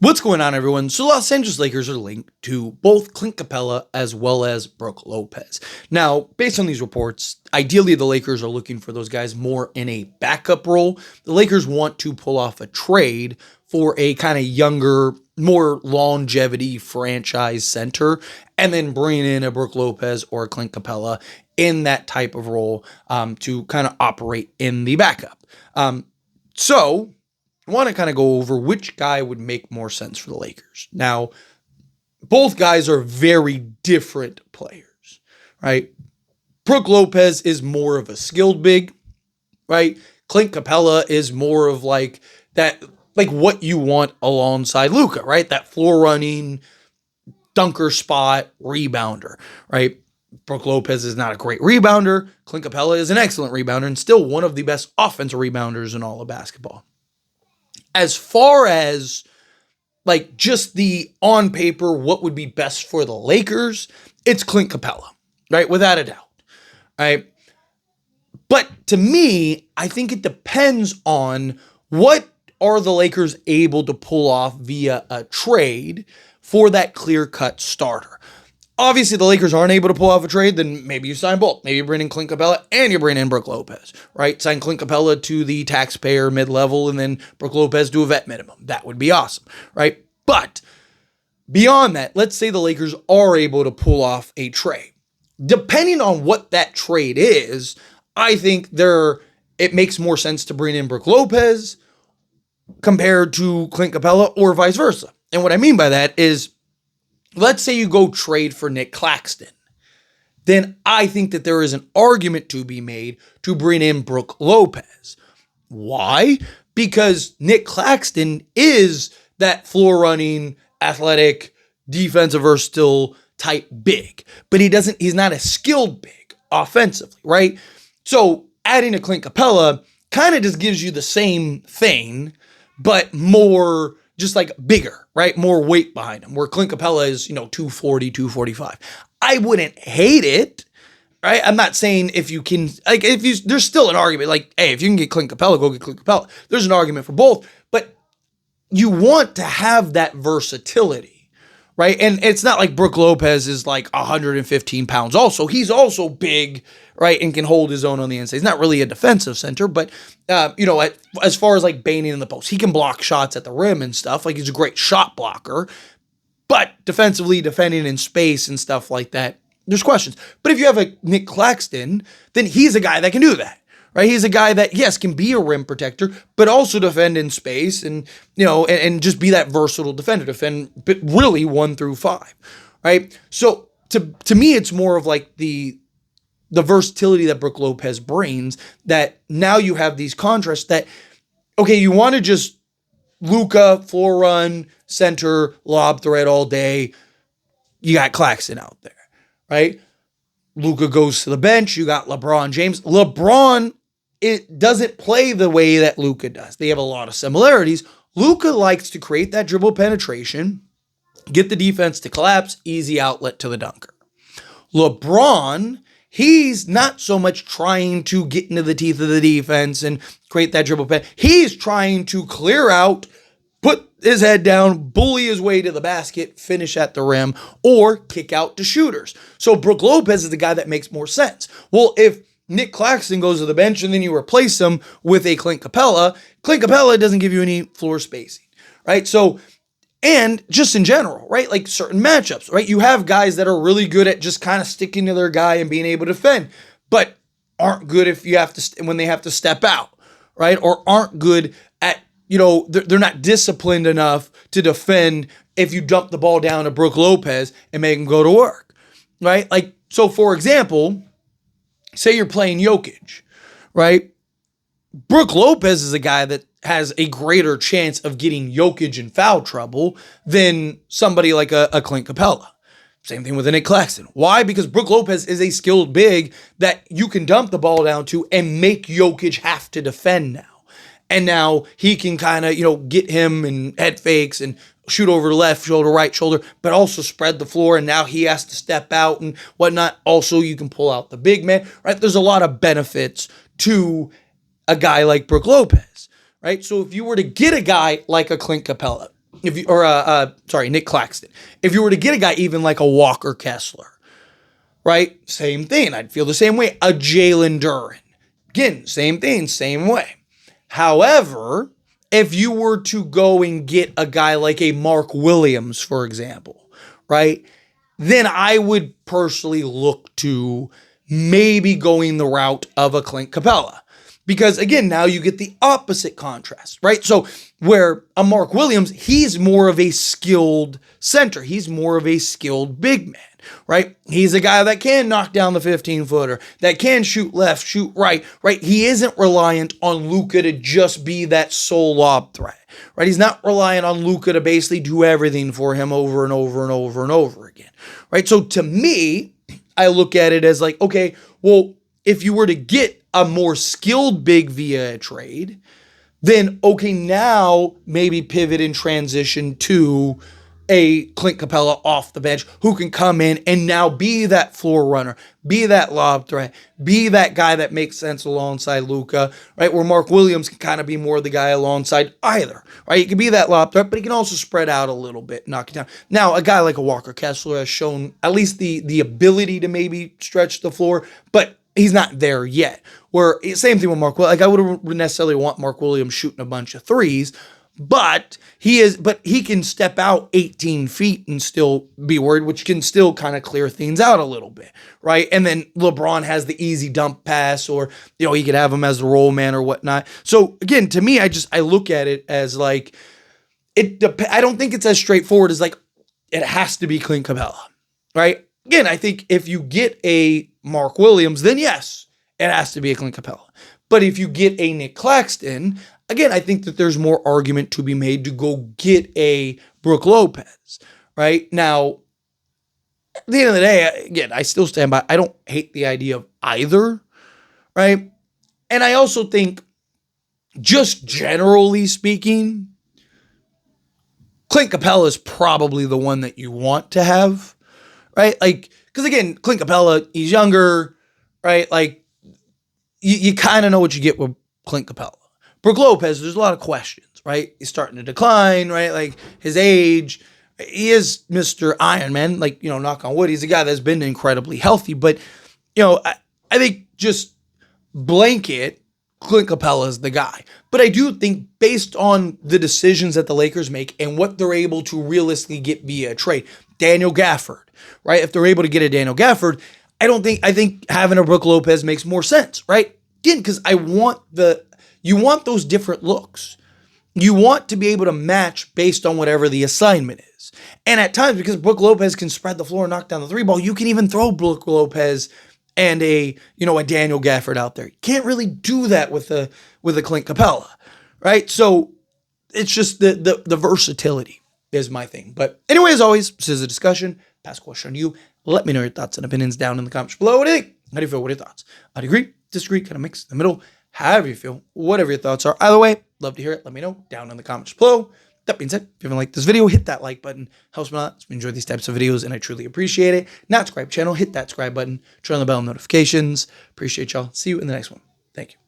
What's going on, everyone? So, Los Angeles Lakers are linked to both Clint Capela as well as Brook Lopez. Now, based on these reports, ideally the Lakers are looking for those guys more in a backup role. The Lakers want to pull off a trade for a kind of younger, more longevity franchise center, and then bring in a Brook Lopez or a Clint Capela in that type of role to kind of operate in the backup. So, I want to kind of go over which guy would make more sense for the Lakers. Now, both guys are very different players, right? Brook Lopez is more of a skilled big, right? Clint Capela is more of like that, like what you want alongside Luka, right? That floor running, dunker spot, rebounder, right? Brook Lopez is not a great rebounder. Clint Capela is an excellent rebounder and still one of the best offensive rebounders in all of basketball. As far as like just the on paper, what would be best for the Lakers, it's Clint Capela, right? Without a doubt, right? But to me, I think it depends on what are the Lakers able to pull off via a trade for that clear-cut starter. Obviously, the Lakers aren't able to pull off a trade, then maybe you sign both. Maybe you bring in Clint Capela and you bring in Brook Lopez, right? Sign Clint Capela to the taxpayer mid-level and then Brook Lopez to a vet minimum. That would be awesome, right? But beyond that, let's say the Lakers are able to pull off a trade. Depending on what that trade is, I think it makes more sense to bring in Brook Lopez compared to Clint Capela or vice versa. And what I mean by that is, let's say you go trade for Nick Claxton. Then I think that there is an argument to be made to bring in Brook Lopez. Why? Because Nick Claxton is that floor running, athletic, defensive versatile type big. But he's not a skilled big offensively, right? So adding a Clint Capela kind of just gives you the same thing, but more just like bigger, right? More weight behind him, where Clint Capela is, 240, 245. I wouldn't hate it, right? I'm not saying if you can, like, there's still an argument, like, hey, if you can get Clint Capela, go get Clint Capela. There's an argument for both, but you want to have that versatility, right? And it's not like Brook Lopez is like 115 pounds also. He's also big, right? And can hold his own on the inside. He's not really a defensive center, but, as far as like baiting in the post, he can block shots at the rim and stuff. Like, he's a great shot blocker, but defensively, defending in space and stuff like that, there's questions. But if you have a Nick Claxton, then he's a guy that can do that, right? He's a guy that, yes, can be a rim protector, but also defend in space and, and just be that versatile defender, defend really 1 through 5, right? So to me, it's more of like the versatility that Brook Lopez brings, that now you have these contrasts that, okay, you want to just Luka, floor run, center, lob threat all day. You got Claxton out there, right? Luka goes to the bench. You got LeBron James. LeBron, it doesn't play the way that Luka does. They have a lot of similarities. Luka likes to create that dribble penetration, get the defense to collapse, easy outlet to the dunker. LeBron, he's not so much trying to get into the teeth of the defense and create that dribble pen. He's trying to clear out, put his head down, bully his way to the basket, finish at the rim, or kick out to shooters. So Brook Lopez is the guy that makes more sense. Well, if Nick Claxton goes to the bench and then you replace him with a Clint Capela doesn't give you any floor spacing, right? So, and just in general, right? Like certain matchups, right? You have guys that are really good at just kind of sticking to their guy and being able to defend, but aren't good if you have to, when they have to step out, right? Or aren't good at, they're not disciplined enough to defend if you dump the ball down to Brook Lopez and make him go to work, right? Like, so for example, say you're playing Jokic, right? Brook Lopez is a guy that has a greater chance of getting Jokic in foul trouble than somebody like a Clint Capela. Same thing with a Nick Claxton. Why? Because Brook Lopez is a skilled big that you can dump the ball down to and make Jokic have to defend now. And now he can kind of, get him in head fakes and shoot over the left shoulder, right shoulder, but also spread the floor. And now he has to step out and whatnot. Also, you can pull out the big man, right? There's a lot of benefits to a guy like Brook Lopez, right? So if you were to get a guy like a Clint Capela, if you or sorry, Nick Claxton. If you were to get a guy even like a Walker Kessler, right? Same thing. I'd feel the same way. A Jalen Duren. Again, same thing, same way. However, if you were to go and get a guy like a Mark Williams, for example, right? Then I would personally look to maybe going the route of a Clint Capela. Because again, now you get the opposite contrast, right? So where a Mark Williams, he's more of a skilled center. He's more of a skilled big man, right? He's a guy that can knock down the 15-footer, that can shoot left, shoot right, right? He isn't reliant on Luka to just be that sole lob threat, right? He's not reliant on Luka to basically do everything for him over and over and over and over again, right? So to me, I look at it as like, okay, well, if you were to get a more skilled big via a trade, then okay, now maybe pivot and transition to a Clint Capela off the bench who can come in and now be that floor runner, be that lob threat, be that guy that makes sense alongside Luka, right? Where Mark Williams can kind of be more the guy alongside either, right? He can be that lob threat, but he can also spread out a little bit, knock it down. Now, a guy like a Walker Kessler has shown at least the ability to maybe stretch the floor, but he's not there yet. Where same thing with Mark Williams. Like I wouldn't necessarily want Mark Williams shooting a bunch of threes, but he can step out 18 feet and still be worried, which can still kind of clear things out a little bit, right? And then LeBron has the easy dump pass, or he could have him as the roll man or whatnot. So again, to me, I look at it as like I don't think it's as straightforward as like it has to be Clint Capela, right? Again, I think if you get a Mark Williams, then yes, it has to be a Clint Capela. But if you get a Nick Claxton, again, I think that there's more argument to be made to go get a Brook Lopez, right? Now, at the end of the day, again, I still stand by, I don't hate the idea of either, right? And I also think, just generally speaking, Clint Capela is probably the one that you want to have, right? Like, because again, Clint Capela, he's younger, right? Like, you kind of know what you get with Clint Capela. Brook Lopez, there's a lot of questions, right? He's starting to decline, right? Like, his age, he is Mr. Iron Man, like, knock on wood. He's a guy that's been incredibly healthy, but, I think just blanket, Clint Capela is the guy. But I do think based on the decisions that the Lakers make and what they're able to realistically get via a trade, Daniel Gafford, right? If they're able to get a Daniel Gafford, I think having a Brook Lopez makes more sense, right? Again, because you want those different looks. You want to be able to match based on whatever the assignment is. And at times, because Brook Lopez can spread the floor and knock down the three ball, you can even throw Brook Lopez and a Daniel Gafford out there. You can't really do that with a Clint Capela, right? So it's just the versatility is my thing. But anyway, as always, this is a discussion. Pass a question on you. Let me know your thoughts and opinions down in the comments below. What do you think? How do you feel? What are your thoughts? Do you agree? Disagree? Kind of mix in the middle? However you feel. Whatever your thoughts are. Either way, love to hear it. Let me know down in the comments below. That being said, if you haven't liked this video, hit that like button. Helps me a lot. Enjoy these types of videos, and I truly appreciate it. Not subscribe channel, hit that subscribe button. Turn on the bell notifications. Appreciate y'all. See you in the next one. Thank you.